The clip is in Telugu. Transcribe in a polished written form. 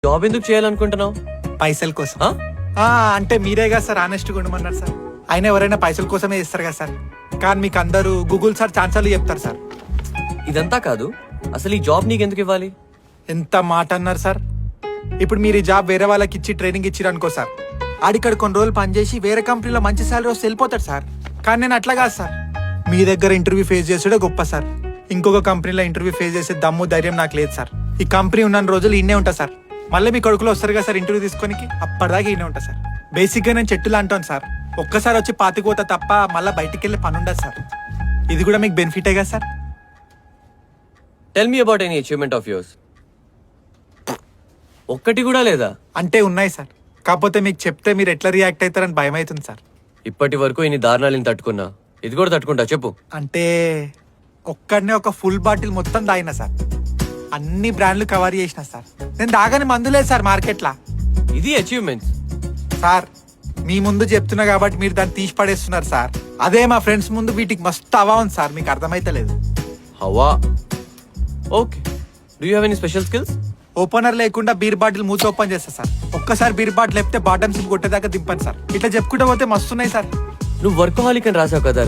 జాబ్ ఎందుకు చేయాలనుకుంటున్నావు? పైసల కోసం. అంటే మీరేగా సార్ ఆనెస్ట్ గా ఉండమన్నారు సార్. ఆయన ఎవరైనా పైసల కోసమే చేస్తారు కదా సార్. కానీ మీకు అందరూ గూగుల్ సార్ ఛాన్సాలు చెప్తారు సార్. ఇదంతా కాదు, అసలు ఈ జాబ్ నీకెందుకు ఇవ్వాలి? ఎంత మాట అన్నారు సార్. ఇప్పుడు మీరు ఈ జాబ్ వేరే వాళ్ళకి ఇచ్చి ట్రైనింగ్ ఇచ్చిరు అనుకో సార్, ఆడిక్కడ కొన్ని రోజులు పనిచేసి వేరే కంపెనీలో మంచి సాలరీ వస్తే వెళ్ళిపోతాడు సార్. కానీ నేను అట్లా కాదు సార్. మీ దగ్గర ఇంటర్వ్యూ ఫేస్ చేసాడే గొప్ప సార్. ఇంకొక కంపెనీలో ఇంటర్వ్యూ ఫేస్ చేసే దమ్ము ధైర్యం నాకు లేదు సార్. ఈ కంపెనీ ఉన్న రోజులు ఇన్నే ఉంటా సార్. మళ్ళీ మీ కొడుకులు వస్తారు కదా సార్ ఇంటర్వ్యూ తీసుకొని, అప్పటిదాకా ఇన్నే ఉంటా సార్. బేసిక్గా నేను చెట్టులా అంటాను సార్. ఒక్కసారి వచ్చి పాతిపోతా తప్ప మళ్ళీ బయటికి వెళ్ళి పని ఉండదు సార్. ఇది కూడా మీకు బెనిఫిటే కదా sir. Tell me about any achievement of yours. ఒక్కటి కూడా లేదా? అంటే ఉన్నాయి సార్, కాకపోతే మీకు చెప్తే మీరు ఎట్లా రియాక్ట్ అవుతారని భయం అవుతుంది సార్. ఇప్పటి వరకు ఇన్ని దారుణాలను తట్టుకున్నా, ఇది కూడా తట్టుకుంటా చెప్పు. అంటే ఒక్కడనే ఒక ఫుల్ బాటిల్ మొత్తం తాగిన సార్. అన్ని బ్రాండ్లు కవర్ చేసిన సార్. నేను దాగని మందు లేదు సార్ మార్కెట్లా. ఇది అచీవ్మెంట్స్ సార్. మీ ముందు చెప్తున్నా కాబట్టి మీరు దాన్ని తీసి పడేస్తున్నారు సార్. అదే మా ఫ్రెండ్స్ ముందు వీటికి మస్తు అవా ఉంది సార్. మీకు అర్థమైతలేదు. హవా. Okay, do you have any special skills? Opener లేకుండా బీర్ బాటిల్ మూసి ఓపెన్ చేస్తా సార్. ఒక్కసారి బీర్ బాటిల్ లేపితే బాటమ్ సిప్ కొట్టేదాకా దింపాను సార్. ఇట్లా చెప్పుకుంటూ పోతే మస్తున్నాయి సార్. నువ్వు వర్కహాలిక్ అని రాసావు కదా,